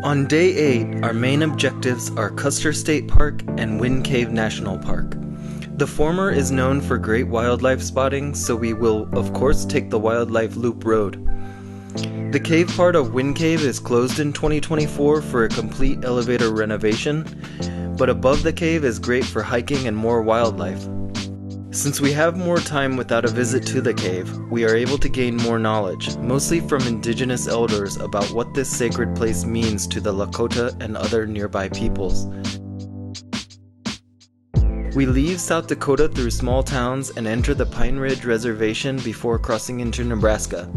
On day 8, our main objectives are Custer State Park and Wind Cave National Park. The former is known for great wildlife spotting, so we will of course take the Wildlife Loop Road. The cave part of Wind Cave is closed in 2024 for a complete elevator renovation, but above the cave is great for hiking and more wildlife. Since we have more time without a visit to the cave, we are able to gain more knowledge, mostly from indigenous elders, about what this sacred place means to the Lakota and other nearby peoples. We leave South Dakota through small towns and enter the Pine Ridge Reservation before crossing into Nebraska,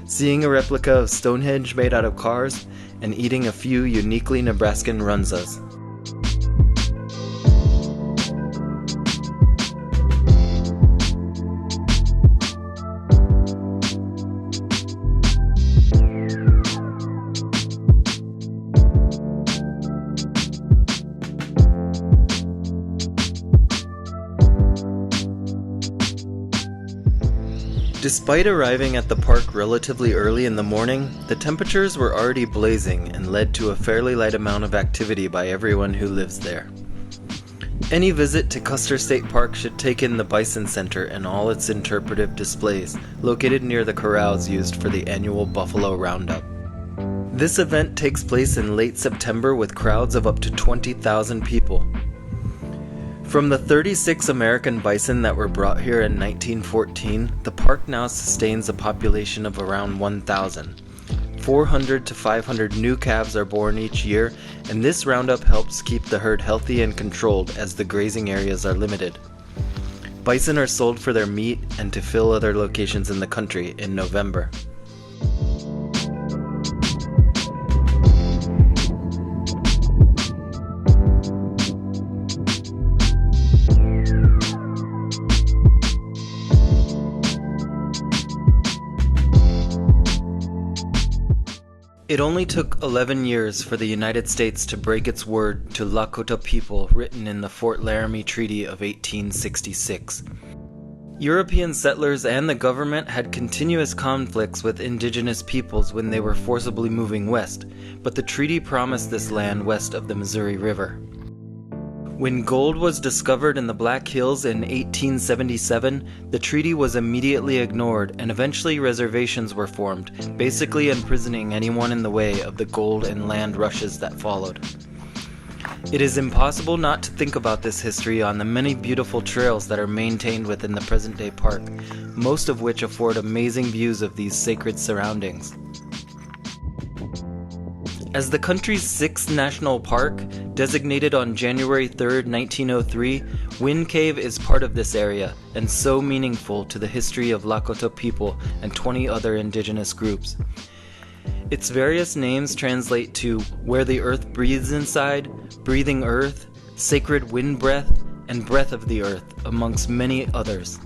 seeing a replica of Stonehenge made out of cars, and eating a few uniquely Nebraskan runzas. Despite arriving at the park relatively early in the morning, the temperatures were already blazing and led to a fairly light amount of activity by everyone who lives there. Any visit to Custer State Park should take in the Bison Center and all its interpretive displays, located near the corrals used for the annual Buffalo Roundup. This event takes place in late September with crowds of up to 20,000 people. From the 36 American bison that were brought here in 1914, the park now sustains a population of around 1,000. 400 to 500 new calves are born each year, and this roundup helps keep the herd healthy and controlled as the grazing areas are limited. Bison are sold for their meat and to fill other locations in the country in November. It only took 11 years for the United States to break its word to Lakota people written in the Fort Laramie Treaty of 1866. European settlers and the government had continuous conflicts with indigenous peoples when they were forcibly moving west, but the treaty promised this land west of the Missouri River. When gold was discovered in the Black Hills in 1877, the treaty was immediately ignored and eventually reservations were formed, basically imprisoning anyone in the way of the gold and land rushes that followed. It is impossible not to think about this history on the many beautiful trails that are maintained within the present-day park, most of which afford amazing views of these sacred surroundings. As the country's 6th national park, designated on January 3, 1903, Wind Cave is part of this area and so meaningful to the history of Lakota people and 20 other indigenous groups. Its various names translate to where the earth breathes inside, breathing earth, sacred wind breath, and breath of the earth, amongst many others.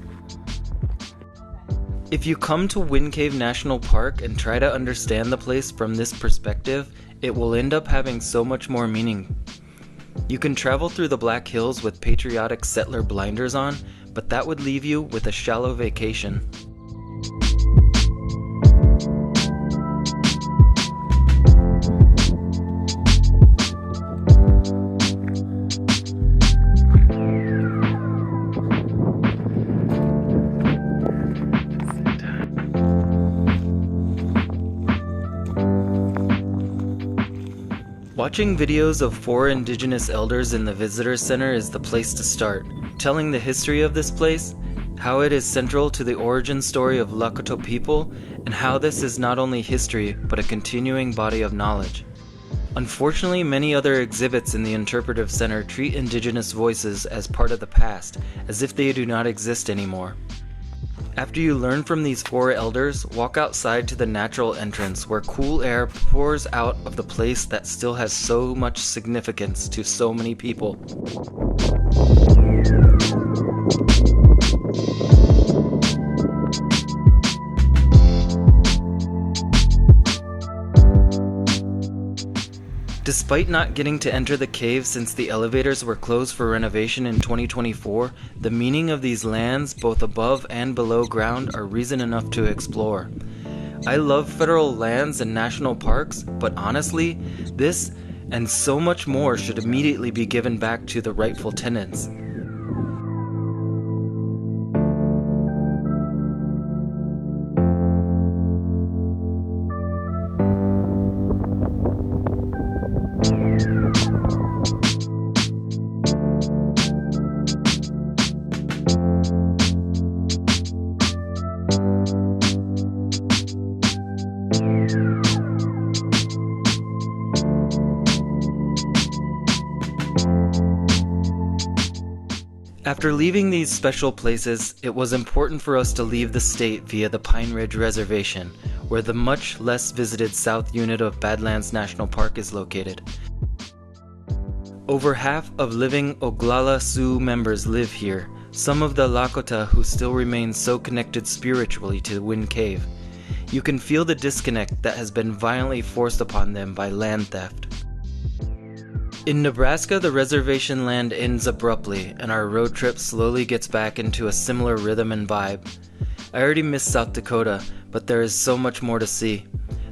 If you come to Wind Cave National Park and try to understand the place from this perspective, it will end up having so much more meaning. You can travel through the Black Hills with patriotic settler blinders on, but that would leave you with a shallow vacation. Watching videos of 4 indigenous elders in the visitor center is the place to start, telling the history of this place, how it is central to the origin story of Lakota people, and how this is not only history but a continuing body of knowledge. Unfortunately, many other exhibits in the interpretive center treat indigenous voices as part of the past, as if they do not exist anymore. After you learn from these 4 elders, walk outside to the natural entrance where cool air pours out of the place that still has so much significance to so many people. Despite not getting to enter the cave since the elevators were closed for renovation in 2024, the meaning of these lands, both above and below ground, are reason enough to explore. I love federal lands and national parks, but honestly, this and so much more should immediately be given back to the rightful tenants. After leaving these special places, it was important for us to leave the state via the Pine Ridge Reservation, where the much less visited south unit of Badlands National Park is located. Over half of living Oglala Sioux members live here, some of the Lakota who still remain so connected spiritually to Wind Cave. You can feel the disconnect that has been violently forced upon them by land theft. In Nebraska, the reservation land ends abruptly, and our road trip slowly gets back into a similar rhythm and vibe. I already miss South Dakota, but there is so much more to see.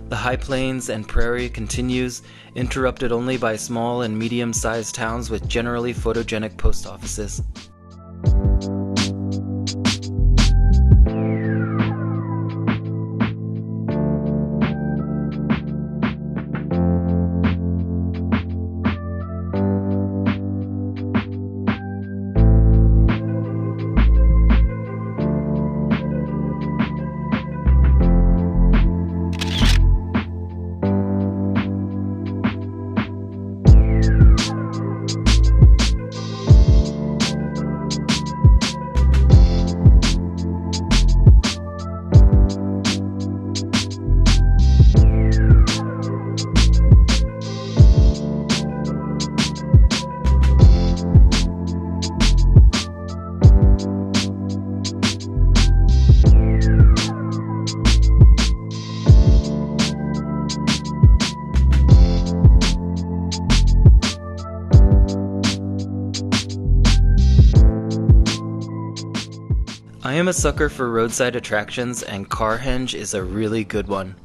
The high plains and prairie continues, interrupted only by small and medium-sized towns with generally photogenic post offices. I am a sucker for roadside attractions, and Carhenge is a really good one.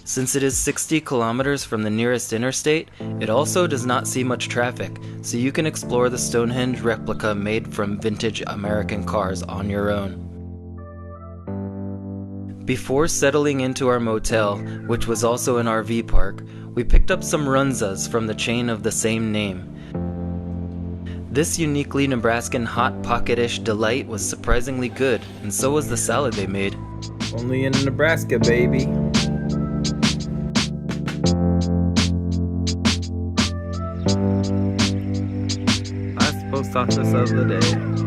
Since it is 60 kilometers from the nearest interstate, it also does not see much traffic, so you can explore the Stonehenge replica made from vintage American cars on your own. Before settling into our motel, which was also an RV park, we picked up some runzas from the chain of the same name. This uniquely Nebraskan hot pocket-ish delight was surprisingly good, and so was the salad they made. Only in Nebraska, baby. Last post office of the day.